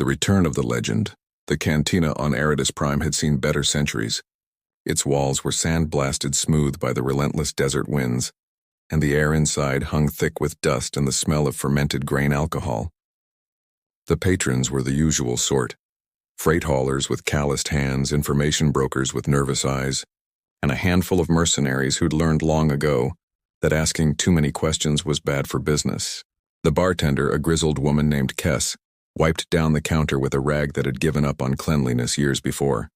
The return of the legend. The cantina on Eridus Prime had seen better centuries. Its walls were sand-blasted smooth by the relentless desert winds, and the air inside hung thick with dust and the smell of fermented grain alcohol. The patrons were the usual sort: freight haulers with calloused hands, information brokers with nervous eyes, and a handful of mercenaries who'd learned long ago that asking too many questions was bad for business. The bartender, a grizzled woman named Kess, wiped down the counter with a rag that had given up on cleanliness years before.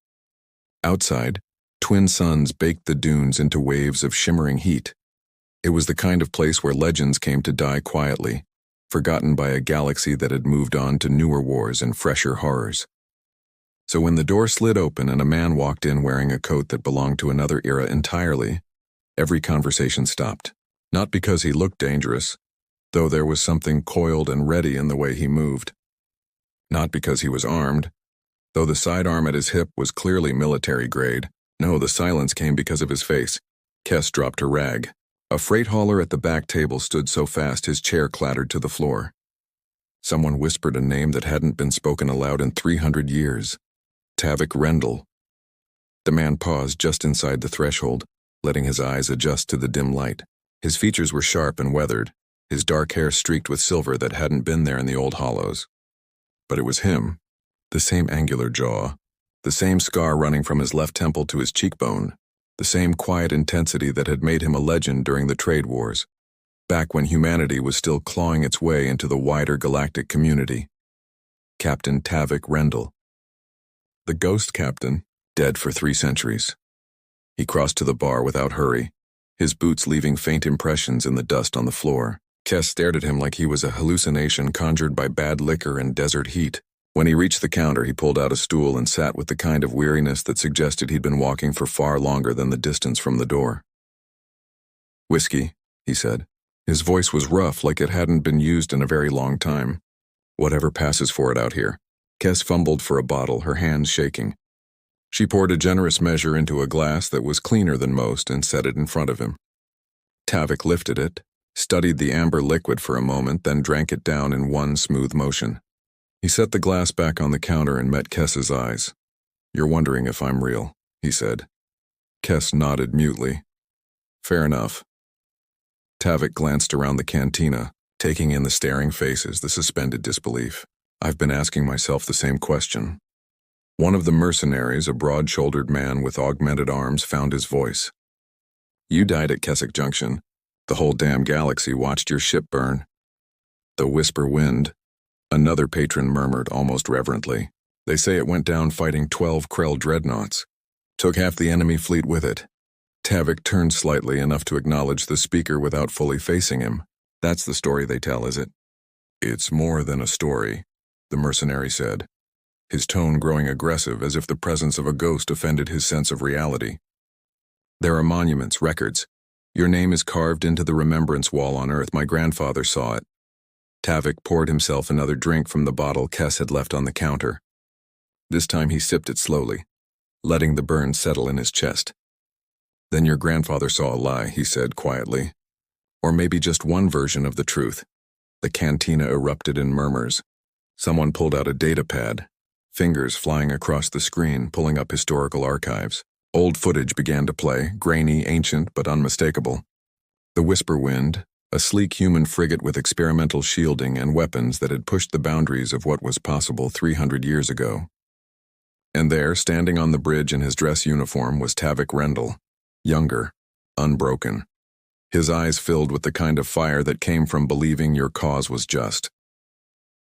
Outside, twin suns baked the dunes into waves of shimmering heat. It was the kind of place where legends came to die quietly, forgotten by a galaxy that had moved on to newer wars and fresher horrors. So when the door slid open and a man walked in wearing a coat that belonged to another era entirely, every conversation stopped. Not because he looked dangerous, though there was something coiled and ready in the way he moved. Not because he was armed, though the sidearm at his hip was clearly military grade. No, the silence came because of his face. Kess dropped her rag. A freight hauler at the back table stood so fast his chair clattered to the floor. Someone whispered a name that hadn't been spoken aloud in 300 years. Tavik Rendell. The man paused just inside the threshold, letting his eyes adjust to the dim light. His features were sharp and weathered, his dark hair streaked with silver that hadn't been there in the old hollows. But it was him. The same angular jaw, the same scar running from his left temple to his cheekbone, the same quiet intensity that had made him a legend during the trade wars, back when humanity was still clawing its way into the wider galactic community. Captain Tavik Rendell. The ghost captain, dead for 3 centuries. He crossed to the bar without hurry, his boots leaving faint impressions in the dust on the floor. Kess stared at him like he was a hallucination conjured by bad liquor and desert heat. When he reached the counter, he pulled out a stool and sat with the kind of weariness that suggested he'd been walking for far longer than the distance from the door. "Whiskey," he said. His voice was rough, like it hadn't been used in a very long time. "Whatever passes for it out here." Kess fumbled for a bottle, her hands shaking. She poured a generous measure into a glass that was cleaner than most and set it in front of him. Tavik lifted it, studied the amber liquid for a moment, then drank it down in one smooth motion. He set the glass back on the counter and met Kess's eyes. "You're wondering if I'm real," he said. Kess nodded mutely. "Fair enough." Tavik glanced around the cantina, taking in the staring faces, the suspended disbelief. "I've been asking myself the same question." One of the mercenaries, a broad-shouldered man with augmented arms, found his voice. "You died at Keswick Junction. The whole damn galaxy watched your ship burn." "The whisper wind," another patron murmured almost reverently. "They say it went down fighting 12 Krell dreadnoughts. Took half the enemy fleet with it." Tavik turned slightly, enough to acknowledge the speaker without fully facing him. "That's the story they tell, is it?" "It's more than a story," the mercenary said, his tone growing aggressive as if the presence of a ghost offended his sense of reality. "There are monuments, records. Your name is carved into the remembrance wall on Earth. My grandfather saw it." Tavik poured himself another drink from the bottle Kess had left on the counter. This time he sipped it slowly, letting the burn settle in his chest. "Then your grandfather saw a lie," he said quietly. "Or maybe just one version of the truth." The cantina erupted in murmurs. Someone pulled out a data pad, fingers flying across the screen, pulling up historical archives. Old footage began to play, grainy, ancient, but unmistakable. The Whisper Wind, a sleek human frigate with experimental shielding and weapons that had pushed the boundaries of what was possible 300 years ago. And there, standing on the bridge in his dress uniform, was Tavik Rendell, younger, unbroken. His eyes filled with the kind of fire that came from believing your cause was just.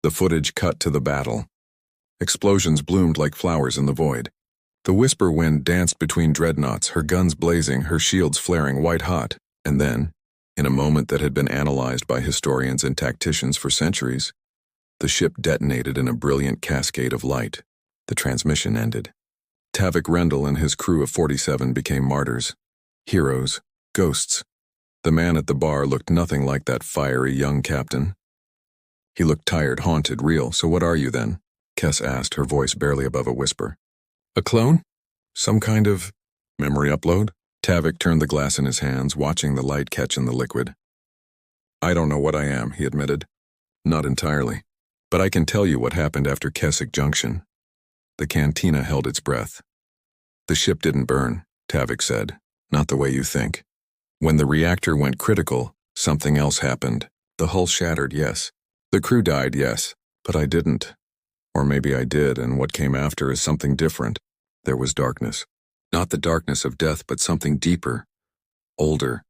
The footage cut to the battle. Explosions bloomed like flowers in the void. The Whisper Wind danced between dreadnoughts, her guns blazing, her shields flaring white-hot, and then, in a moment that had been analyzed by historians and tacticians for centuries, the ship detonated in a brilliant cascade of light. The transmission ended. Tavik Rendell and his crew of 47 became martyrs. Heroes, ghosts. The man at the bar looked nothing like that fiery young captain. He looked tired, haunted, real. "So what are you then?" Kess asked, her voice barely above a whisper. "A clone? Some kind of memory upload?" Tavik turned the glass in his hands, watching the light catch in the liquid. "I don't know what I am," he admitted. "Not entirely. But I can tell you what happened after Keswick Junction. The cantina held its breath. The ship didn't burn, Tavik said. Not the way you think. When the reactor went critical, something else happened. The hull shattered, yes. The crew died, yes. But I didn't. Or maybe I did, and what came after is something different. There was darkness. Not the darkness of death, but something deeper. Older.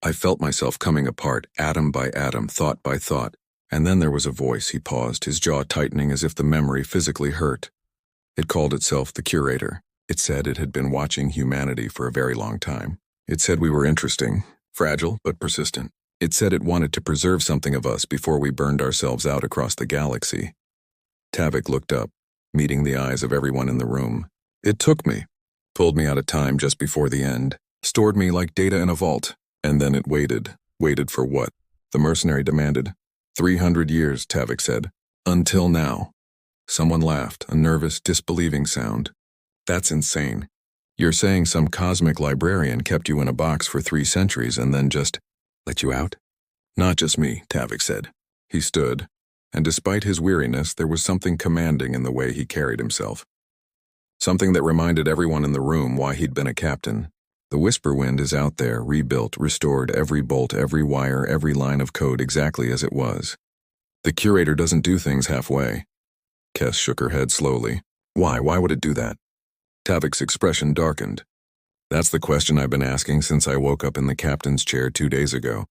I felt myself coming apart, atom by atom, thought by thought. And then there was a voice. He paused, his jaw tightening as if the memory physically hurt. It called itself the Curator. It said it had been watching humanity for a very long time. It said we were interesting, fragile, but persistent. It said it wanted to preserve something of us before we burned ourselves out across the galaxy. Tavik looked up, meeting the eyes of everyone in the room. It took me, pulled me out of time just before the end, stored me like data in a vault, and then it waited. Waited for what? The mercenary demanded. 300 years, Tavik said. Until now. Someone laughed, a nervous, disbelieving sound. That's insane. You're saying some cosmic librarian kept you in a box for 3 centuries and then just let you out? Not just me, Tavik said. He stood, and despite his weariness, there was something commanding in the way he carried himself. Something that reminded everyone in the room why he'd been a captain. The Whisper Wind is out there, rebuilt, restored, every bolt, every wire, every line of code exactly as it was. The Curator doesn't do things halfway. Kes shook her head slowly. Why? Why would it do that? Tavik's expression darkened. That's the question I've been asking since I woke up in the captain's chair 2 days ago.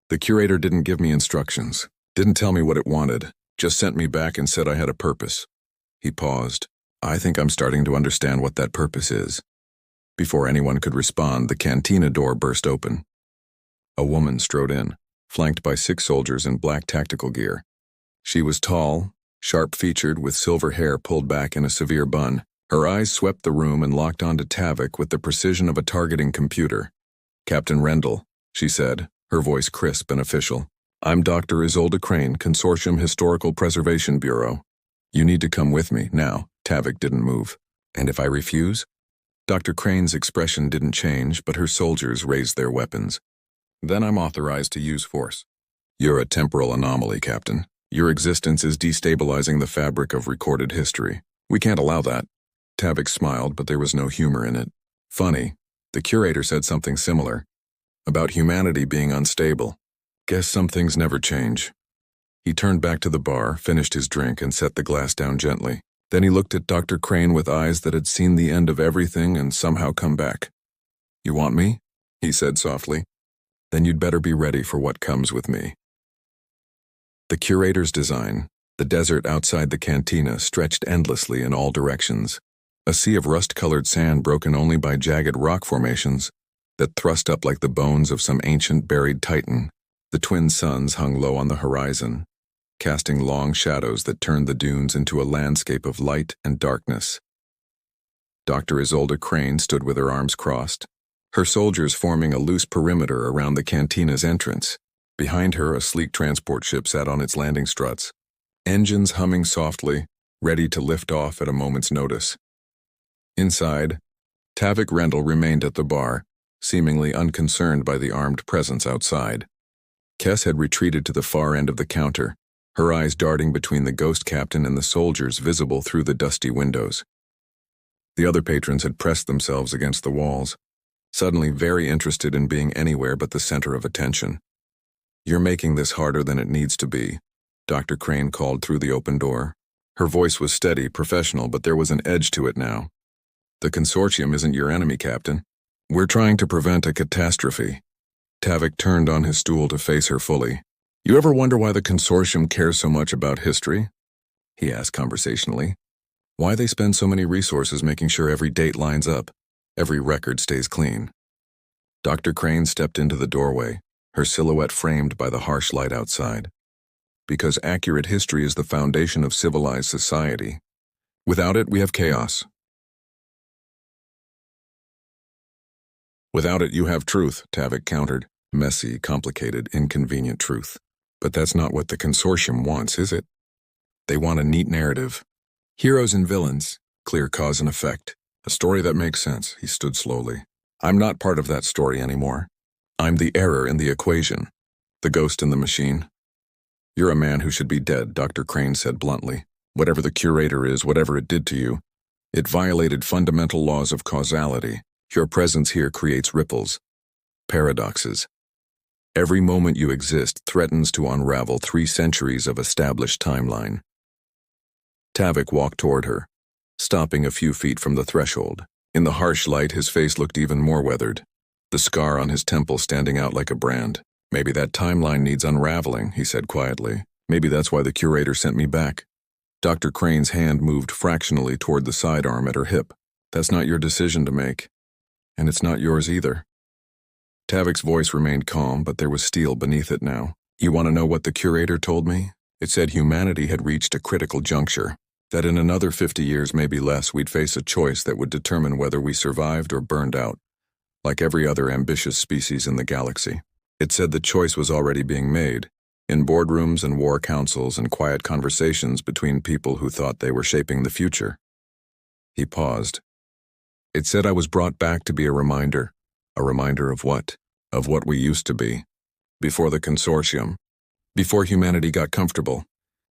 The Curator didn't give me instructions, didn't tell me what it wanted, just sent me back and said I had a purpose. He paused. I think I'm starting to understand what that purpose is. Before anyone could respond, the cantina door burst open. A woman strode in, flanked by 6 soldiers in black tactical gear. She was tall, sharp-featured, with silver hair pulled back in a severe bun. Her eyes swept the room and locked onto Tavik with the precision of a targeting computer. Captain Rendell, she said, her voice crisp and official. I'm Dr. Isolde Crane, Consortium Historical Preservation Bureau. You need to come with me, now. Tavik didn't move. And if I refuse? Dr. Crane's expression didn't change, but her soldiers raised their weapons. Then I'm authorized to use force. You're a temporal anomaly, Captain. Your existence is destabilizing the fabric of recorded history. We can't allow that. Tavik smiled, but there was no humor in it. Funny, the Curator said something similar. About humanity being unstable. Guess some things never change. He turned back to the bar, finished his drink, and set the glass down gently. Then he looked at Dr. Crane with eyes that had seen the end of everything and somehow come back. You want me? He said softly. Then you'd better be ready for what comes with me. The Curator's design, the desert outside the cantina, stretched endlessly in all directions. A sea of rust-colored sand broken only by jagged rock formations that thrust up like the bones of some ancient buried titan. The twin suns hung low on the horizon, casting long shadows that turned the dunes into a landscape of light and darkness. Dr. Isolde Crane stood with her arms crossed, her soldiers forming a loose perimeter around the cantina's entrance. Behind her, a sleek transport ship sat on its landing struts, engines humming softly, ready to lift off at a moment's notice. Inside, Tavik Rendell remained at the bar, seemingly unconcerned by the armed presence outside. Kes had retreated to the far end of the counter, her eyes darting between the ghost captain and the soldiers visible through the dusty windows. The other patrons had pressed themselves against the walls, suddenly very interested in being anywhere but the center of attention. You're making this harder than it needs to be, Dr. Crane called through the open door. Her voice was steady, professional, but there was an edge to it now. The consortium isn't your enemy, Captain. We're trying to prevent a catastrophe. Tavik turned on his stool to face her fully. You ever wonder why the consortium cares so much about history? He asked conversationally. Why they spend so many resources making sure every date lines up, every record stays clean. Dr. Crane stepped into the doorway, her silhouette framed by the harsh light outside. Because accurate history is the foundation of civilized society. Without it, we have chaos. Without it, you have truth, Tavik countered. Messy, complicated, inconvenient truth. But that's not what the consortium wants, is it? They want a neat narrative. Heroes and villains, clear cause and effect. A story that makes sense. He stood slowly. I'm not part of that story anymore. I'm the error in the equation. The ghost in the machine. You're a man who should be dead, Dr. Crane said bluntly. Whatever the curator is, whatever it did to you, it violated fundamental laws of causality. Your presence here creates ripples, paradoxes. Every moment you exist threatens to unravel 3 centuries of established timeline. Tavik walked toward her, stopping a few feet from the threshold. In the harsh light, his face looked even more weathered, the scar on his temple standing out like a brand. Maybe that timeline needs unraveling, he said quietly. Maybe that's why the curator sent me back. Dr. Crane's hand moved fractionally toward the sidearm at her hip. That's not your decision to make, and it's not yours either. Tavik's voice remained calm, but there was steel beneath it now. You want to know what the curator told me? It said humanity had reached a critical juncture, that in another 50 years, maybe less, we'd face a choice that would determine whether we survived or burned out, like every other ambitious species in the galaxy. It said the choice was already being made, in boardrooms and war councils and quiet conversations between people who thought they were shaping the future. He paused. It said I was brought back to be a reminder. A reminder of what? Of what we used to be. Before the consortium. Before humanity got comfortable.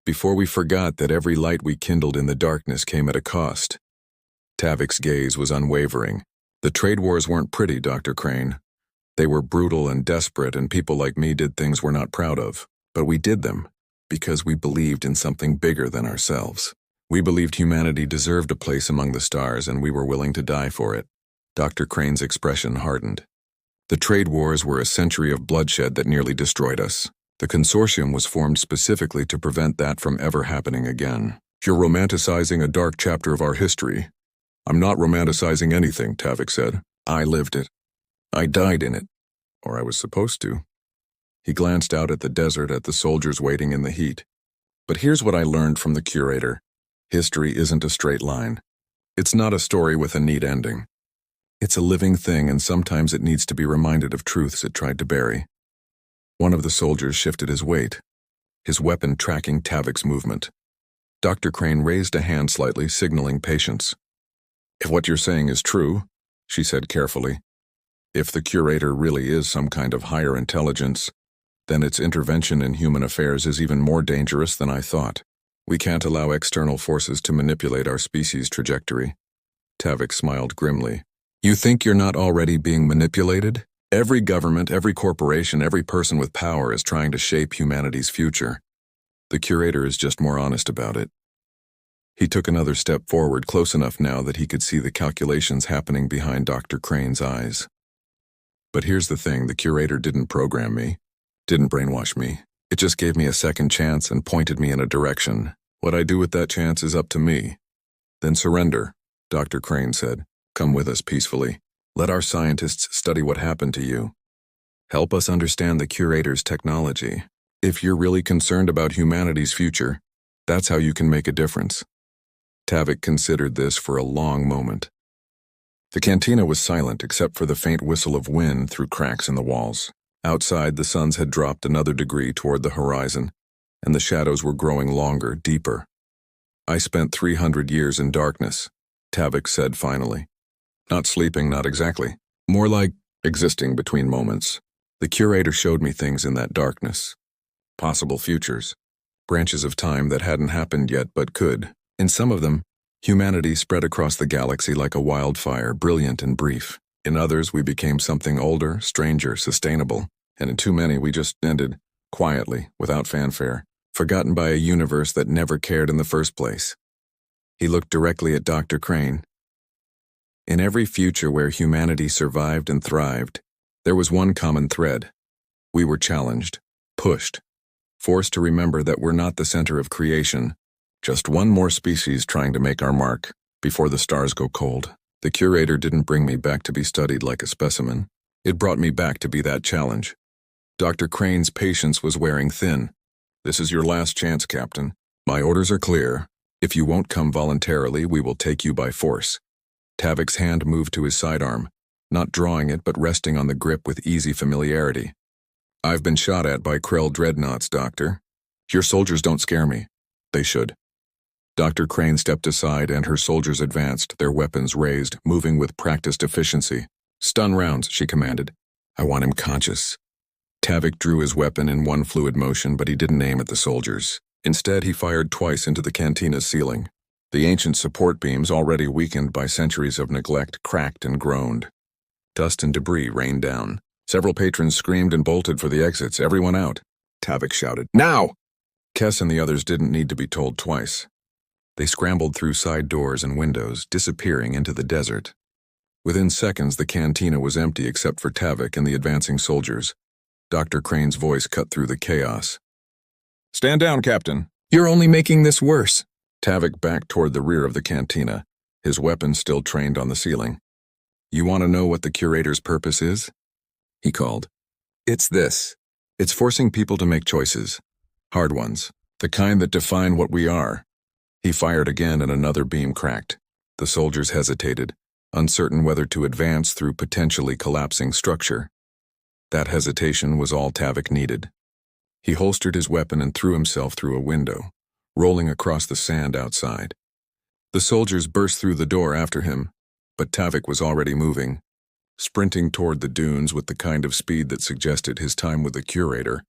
Before we forgot that every light we kindled in the darkness came at a cost. Tavik's gaze was unwavering. The trade wars weren't pretty, Dr. Crane. They were brutal and desperate, and people like me did things we're not proud of. But we did them because we believed in something bigger than ourselves. We believed humanity deserved a place among the stars, and we were willing to die for it. Dr. Crane's expression hardened. The trade wars were a century of bloodshed that nearly destroyed us. The consortium was formed specifically to prevent that from ever happening again. You're romanticizing a dark chapter of our history. I'm not romanticizing anything, Tavik said. I lived it. I died in it. Or I was supposed to. He glanced out at the desert, at the soldiers waiting in the heat. But here's what I learned from the curator. History isn't a straight line. It's not a story with a neat ending. It's a living thing, and sometimes it needs to be reminded of truths it tried to bury. One of the soldiers shifted his weight, his weapon tracking Tavik's movement. Dr. Crane raised a hand slightly, signaling patience. If what you're saying is true, she said carefully, if the curator really is some kind of higher intelligence, then its intervention in human affairs is even more dangerous than I thought. We can't allow external forces to manipulate our species' trajectory. Tavik smiled grimly. You think you're not already being manipulated? Every government, every corporation, every person with power is trying to shape humanity's future. The curator is just more honest about it. He took another step forward, close enough now that he could see the calculations happening behind Dr. Crane's eyes. But here's the thing, the curator didn't program me, didn't brainwash me. It just gave me a second chance and pointed me in a direction. What I do with that chance is up to me. Then surrender, Dr. Crane said. Come with us peacefully. Let our scientists study what happened to you. Help us understand the curator's technology. If you're really concerned about humanity's future, that's how you can make a difference. Tavik considered this for a long moment. The cantina was silent except for the faint whistle of wind through cracks in the walls. Outside, the suns had dropped another degree toward the horizon, and the shadows were growing longer, deeper. I spent 300 years in darkness, Tavik said finally. Not sleeping, not exactly. More like existing between moments. The curator showed me things in that darkness. Possible futures. Branches of time that hadn't happened yet but could. In some of them, humanity spread across the galaxy like a wildfire, brilliant and brief. In others, we became something older, stranger, sustainable. And in too many, we just ended, quietly, without fanfare, forgotten by a universe that never cared in the first place. He looked directly at Dr. Crane. In every future where humanity survived and thrived, there was one common thread. We were challenged, pushed, forced to remember that we're not the center of creation, just one more species trying to make our mark before the stars go cold. The curator didn't bring me back to be studied like a specimen. It brought me back to be that challenge. Dr. Crane's patience was wearing thin. This is your last chance, Captain. My orders are clear. If you won't come voluntarily, we will take you by force. Tavik's hand moved to his sidearm, not drawing it but resting on the grip with easy familiarity. I've been shot at by Krell dreadnoughts, Doctor. Your soldiers don't scare me. They should. Dr. Crane stepped aside and her soldiers advanced, their weapons raised, moving with practiced efficiency. Stun rounds, she commanded. I want him conscious. Tavik drew his weapon in one fluid motion, but he didn't aim at the soldiers. Instead, he fired twice into the cantina's ceiling. The ancient support beams, already weakened by centuries of neglect, cracked and groaned. Dust and debris rained down. Several patrons screamed and bolted for the exits. "Everyone out!" Tavik shouted. "Now!" Kess and the others didn't need to be told twice. They scrambled through side doors and windows, disappearing into the desert. Within seconds, the cantina was empty except for Tavik and the advancing soldiers. Dr. Crane's voice cut through the chaos. "Stand down, Captain. You're only making this worse." Tavik backed toward the rear of the cantina, his weapon still trained on the ceiling. "You want to know what the curator's purpose is?" he called. "It's this. It's forcing people to make choices. Hard ones. The kind that define what we are." He fired again and another beam cracked. The soldiers hesitated, uncertain whether to advance through potentially collapsing structure. That hesitation was all Tavik needed. He holstered his weapon and threw himself through a window, rolling across the sand outside. The soldiers burst through the door after him, but Tavik was already moving, sprinting toward the dunes with the kind of speed that suggested his time with the curator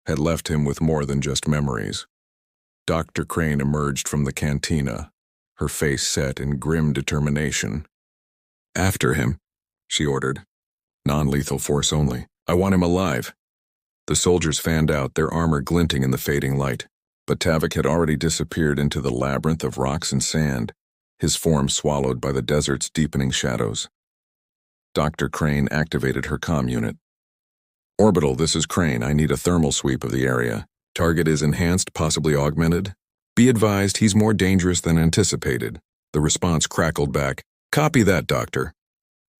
had left him with more than just memories. Dr. Crane emerged from the cantina, her face set in grim determination. "After him," she ordered. "Non-lethal force only. I want him alive." The soldiers fanned out, their armor glinting in the fading light, but Tavik had already disappeared into the labyrinth of rocks and sand, his form swallowed by the desert's deepening shadows. Dr. Crane activated her comm unit. "Orbital, this is Crane. I need a thermal sweep of the area. Target is enhanced, possibly augmented. Be advised, he's more dangerous than anticipated." The response crackled back. "Copy that, Doctor."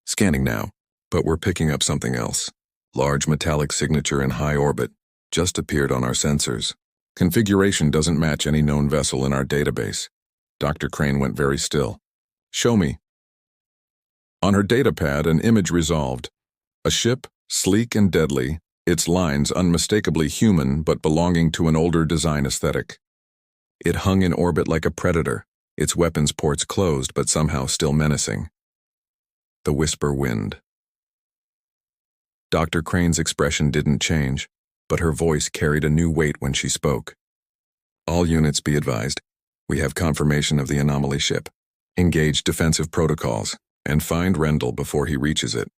"Scanning now, but we're picking up something else. Large metallic signature in high orbit. Just appeared on our sensors. Configuration doesn't match any known vessel in our database." Dr. Crane went very still. "Show me." On her datapad, an image resolved. A ship, sleek and deadly, its lines unmistakably human but belonging to an older design aesthetic. It hung in orbit like a predator, its weapons ports closed but somehow still menacing. The whisper wind. Dr. Crane's expression didn't change, but her voice carried a new weight when she spoke. "All units be advised. We have confirmation of the anomaly ship. Engage defensive protocols, and find Rendell before he reaches it."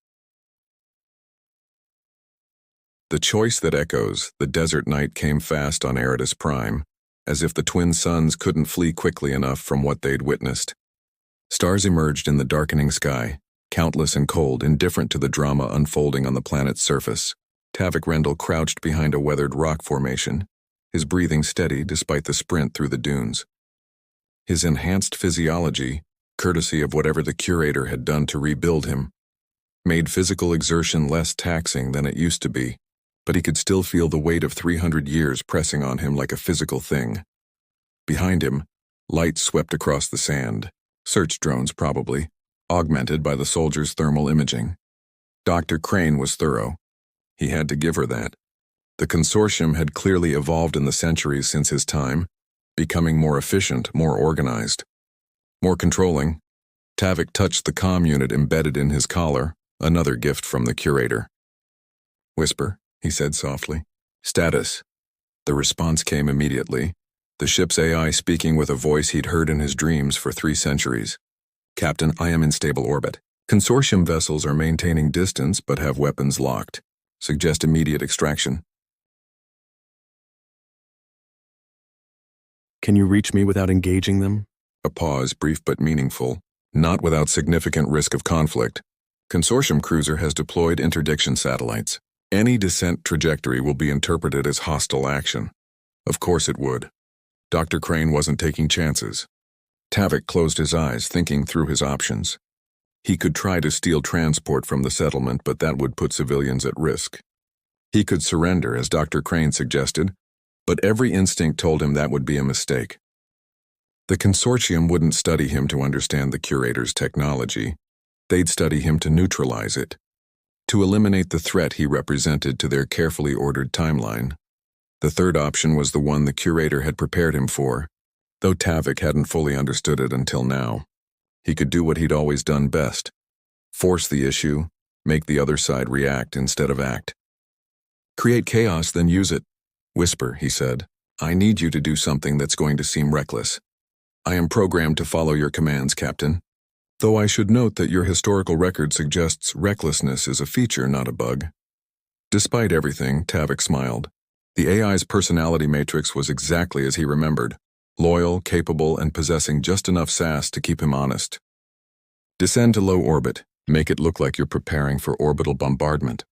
The choice that echoes, the desert night came fast on Eridus Prime, as if the twin suns couldn't flee quickly enough from what they'd witnessed. Stars emerged in the darkening sky, countless and cold, indifferent to the drama unfolding on the planet's surface. Tavik Rendell crouched behind a weathered rock formation, his breathing steady despite the sprint through the dunes. His enhanced physiology, courtesy of whatever the curator had done to rebuild him, made physical exertion less taxing than it used to be, but he could still feel the weight of 300 years pressing on him like a physical thing. Behind him, light swept across the sand, search drones probably, augmented by the soldiers' thermal imaging. Dr. Crane was thorough. He had to give her that. The consortium had clearly evolved in the centuries since his time, becoming more efficient, more organized, more controlling. Tavik touched the comm unit embedded in his collar, another gift from the curator. "Whisper," he said softly. "Status." The response came immediately, the ship's AI speaking with a voice he'd heard in his dreams for 3 centuries. "Captain, I am in stable orbit. Consortium vessels are maintaining distance but have weapons locked. Suggest immediate extraction." "Can you reach me without engaging them?" A pause, brief but meaningful. "Not without significant risk of conflict. Consortium cruiser has deployed interdiction satellites. Any descent trajectory will be interpreted as hostile action." Of course it would. Dr. Crane wasn't taking chances. Tavik closed his eyes, thinking through his options. He could try to steal transport from the settlement, but that would put civilians at risk. He could surrender, as Dr. Crane suggested, but every instinct told him that would be a mistake. The consortium wouldn't study him to understand the curator's technology. They'd study him to neutralize it, to eliminate the threat he represented to their carefully ordered timeline. The third option was the one the curator had prepared him for, though Tavik hadn't fully understood it until now. He could do what he'd always done best: force the issue, make the other side react instead of act. Create chaos, then use it. Whisper, he said. I need you to do something that's going to seem reckless. I am programmed to follow your commands, Captain. Though I should note that your historical record suggests recklessness is a feature, not a bug. Despite everything, Tavik smiled. The AI's personality matrix was exactly as he remembered, loyal, capable, and possessing just enough sass to keep him honest. Descend to low orbit. Make it look like you're preparing for orbital bombardment.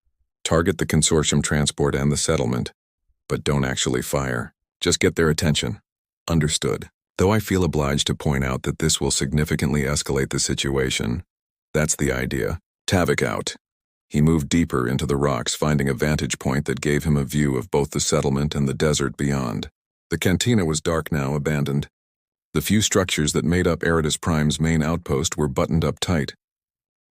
Target the consortium transport and the settlement, but don't actually fire. Just get their attention. Understood. Though I feel obliged to point out that this will significantly escalate the situation. That's the idea. Tavik out. He moved deeper into the rocks, finding a vantage point that gave him a view of both the settlement and the desert beyond. The cantina was dark now, abandoned. The few structures that made up Eridus Prime's main outpost were buttoned up tight,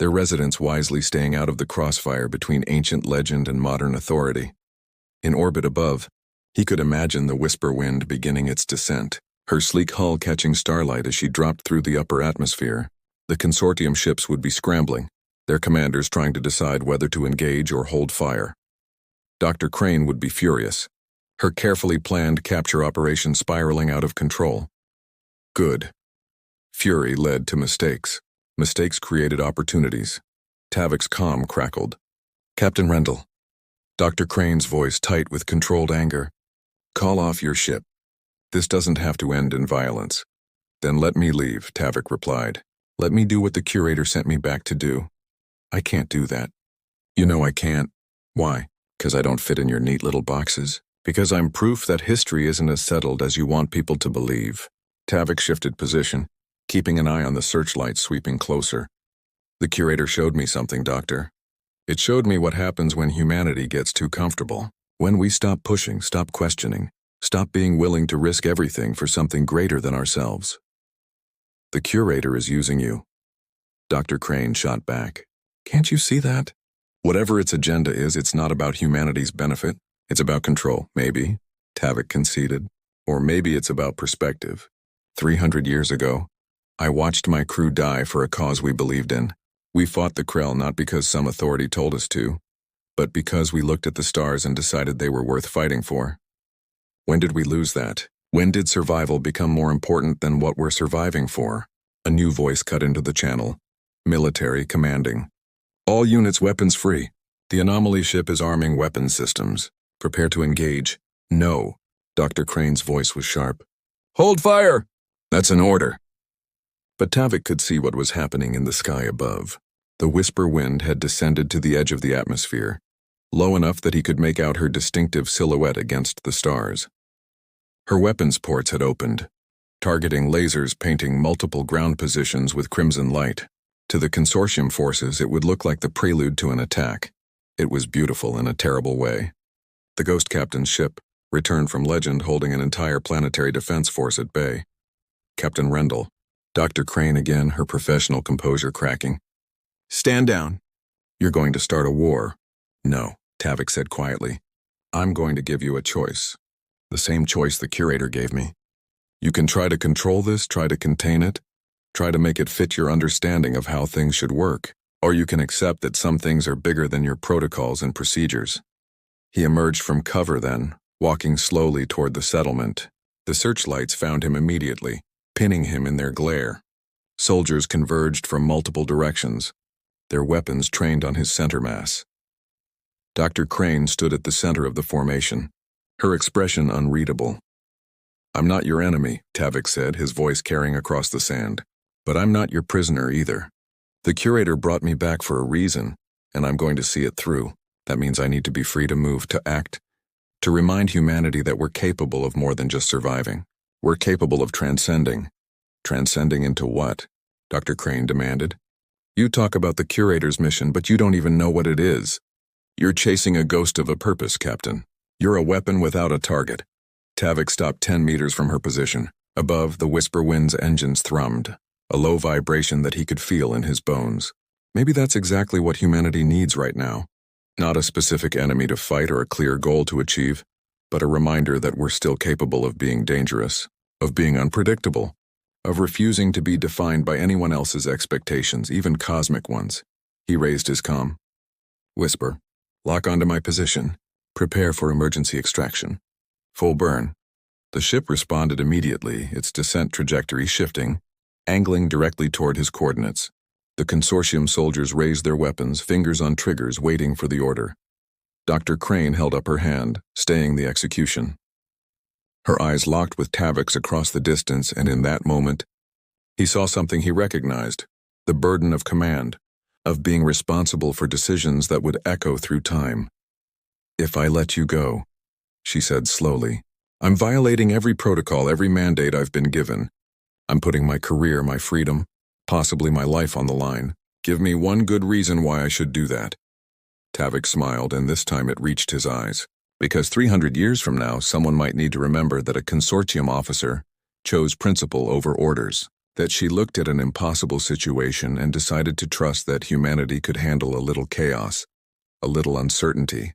their residents wisely staying out of the crossfire between ancient legend and modern authority. In orbit above, he could imagine the whisper wind beginning its descent, her sleek hull catching starlight as she dropped through the upper atmosphere. The consortium ships would be scrambling, their commanders trying to decide whether to engage or hold fire. Dr. Crane would be furious, her carefully planned capture operation spiraling out of control. Good. Fury led to mistakes. Mistakes created opportunities. Tavik's calm crackled. Captain Rendell. Dr. Crane's voice tight with controlled anger. Call off your ship. This doesn't have to end in violence. Then let me leave, Tavik replied. Let me do what the curator sent me back to do. I can't do that. You know I can't. Why? Because I don't fit in your neat little boxes? Because I'm proof that history isn't as settled as you want people to believe. Tavik shifted position, keeping an eye on the searchlight sweeping closer. The curator showed me something, Doctor. It showed me what happens when humanity gets too comfortable. When we stop pushing, stop questioning, stop being willing to risk everything for something greater than ourselves. The curator is using you. Dr. Crane shot back. Can't you see that? Whatever its agenda is, it's not about humanity's benefit. It's about control, maybe, Tavik conceded. Or maybe it's about perspective. 300 years ago, I watched my crew die for a cause we believed in. We fought the Krell not because some authority told us to, but because we looked at the stars and decided they were worth fighting for. When did we lose that? When did survival become more important than what we're surviving for? A new voice cut into the channel. Military commanding. All units weapons free. The anomaly ship is arming weapons systems. Prepare to engage. No. Dr. Crane's voice was sharp. Hold fire! That's an order. But Tavik could see what was happening in the sky above. The whisper wind had descended to the edge of the atmosphere, low enough that he could make out her distinctive silhouette against the stars. Her weapons ports had opened, targeting lasers painting multiple ground positions with crimson light. To the consortium forces, it would look like the prelude to an attack. It was beautiful in a terrible way. The Ghost Captain's ship returned from legend holding an entire planetary defense force at bay. Captain Rendell. Dr. Crane again, her professional composure cracking. Stand down. You're going to start a war. No, Tavik said quietly. I'm going to give you a choice. The same choice the curator gave me. You can try to control this, try to contain it, try to make it fit your understanding of how things should work, or you can accept that some things are bigger than your protocols and procedures. He emerged from cover then, walking slowly toward the settlement. The searchlights found him immediately, pinning him in their glare. Soldiers converged from multiple directions, their weapons trained on his center mass. Dr. Crane stood at the center of the formation, her expression unreadable. I'm not your enemy, Tavik said, his voice carrying across the sand. But I'm not your prisoner either. The curator brought me back for a reason, and I'm going to see it through. That means I need to be free to move, to act, to remind humanity that we're capable of more than just surviving. We're capable of transcending. Transcending into what? Dr. Crane demanded. You talk about the curator's mission, but you don't even know what it is. You're chasing a ghost of a purpose, Captain. You're a weapon without a target. Tavik stopped 10 meters from her position. Above, the whisper wind's engines thrummed, a low vibration that he could feel in his bones. Maybe that's exactly what humanity needs right now. Not a specific enemy to fight or a clear goal to achieve, but a reminder that we're still capable of being dangerous, of being unpredictable, of refusing to be defined by anyone else's expectations, even cosmic ones. He raised his comm. Whisper. Lock onto my position. Prepare for emergency extraction. Full burn. The ship responded immediately, its descent trajectory shifting, angling directly toward his coordinates. The consortium soldiers raised their weapons, fingers on triggers, waiting for the order. Dr. Crane held up her hand, staying the execution. Her eyes locked with Tavok's across the distance, and in that moment, he saw something he recognized, the burden of command, of being responsible for decisions that would echo through time. "If I let you go," she said slowly, "I'm violating every protocol, every mandate I've been given. I'm putting my career, my freedom, possibly my life on the line. Give me one good reason why I should do that." Tavok smiled, and this time it reached his eyes. Because 300 years from now, someone might need to remember that a consortium officer chose principle over orders, that she looked at an impossible situation and decided to trust that humanity could handle a little chaos, a little uncertainty.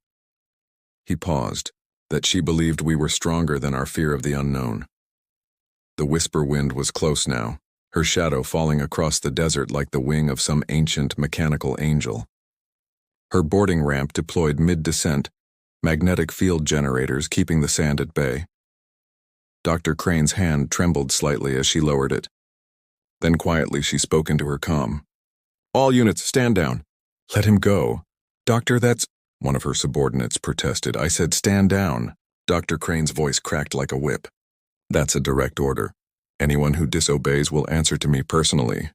He paused, that she believed we were stronger than our fear of the unknown. The whisper wind was close now, her shadow falling across the desert like the wing of some ancient mechanical angel. Her boarding ramp deployed mid-descent, magnetic field generators keeping the sand at bay. Dr. Crane's hand trembled slightly as she lowered it. Then quietly she spoke into her comm. "All units, stand down." "Let him go." "Doctor, that's—" one of her subordinates protested. "I said stand down." Dr. Crane's voice cracked like a whip. "That's a direct order. Anyone who disobeys will answer to me personally."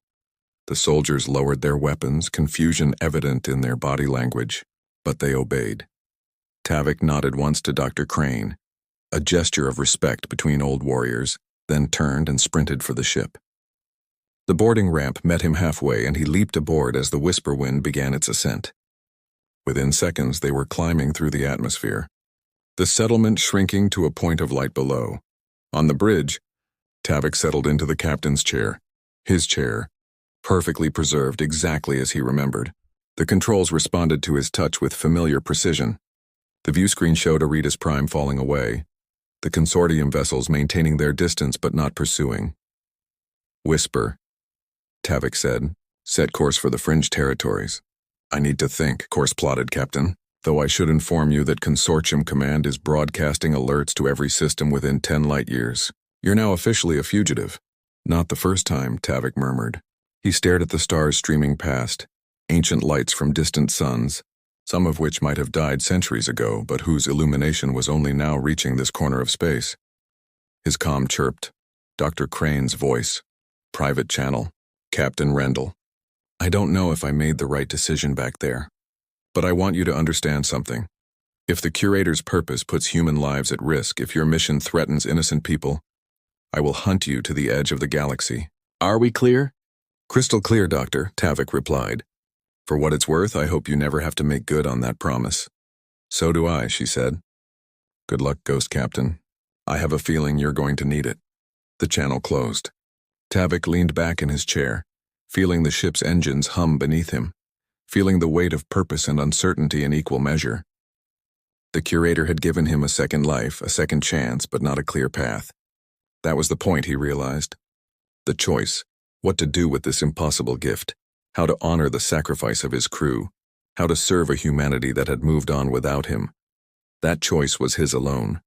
The soldiers lowered their weapons, confusion evident in their body language, but they obeyed. Tavok nodded once to Dr. Crane, a gesture of respect between old warriors, then turned and sprinted for the ship. The boarding ramp met him halfway, and he leaped aboard as the whisper wind began its ascent. Within seconds, they were climbing through the atmosphere, the settlement shrinking to a point of light below. On the bridge, Tavok settled into the captain's chair, his chair, perfectly preserved exactly as he remembered. The controls responded to his touch with familiar precision. The viewscreen showed Aridus Prime falling away, the consortium vessels maintaining their distance but not pursuing. "Whisper," Tavok said. "Set course for the fringe territories." "I need to think," course plotted Captain, "though I should inform you that Consortium Command is broadcasting alerts to every system within 10 light years. You're now officially a fugitive." "Not the first time," Tavok murmured. He stared at the stars streaming past, ancient lights from distant suns, some of which might have died centuries ago, but whose illumination was only now reaching this corner of space. His comm chirped. Dr. Crane's voice. "Private channel. Captain Rendell. I don't know if I made the right decision back there, but I want you to understand something. If the Curator's purpose puts human lives at risk, if your mission threatens innocent people, I will hunt you to the edge of the galaxy. Are we clear?" "Crystal clear, Doctor," Tavok replied. "For what it's worth, I hope you never have to make good on that promise." "So do I," she said. "Good luck, Ghost Captain. I have a feeling you're going to need it." The channel closed. Tavok leaned back in his chair, feeling the ship's engines hum beneath him, feeling the weight of purpose and uncertainty in equal measure. The Curator had given him a second life, a second chance, but not a clear path. That was the point, he realized. The choice, what to do with this impossible gift, how to honor the sacrifice of his crew, how to serve a humanity that had moved on without him. That choice was his alone.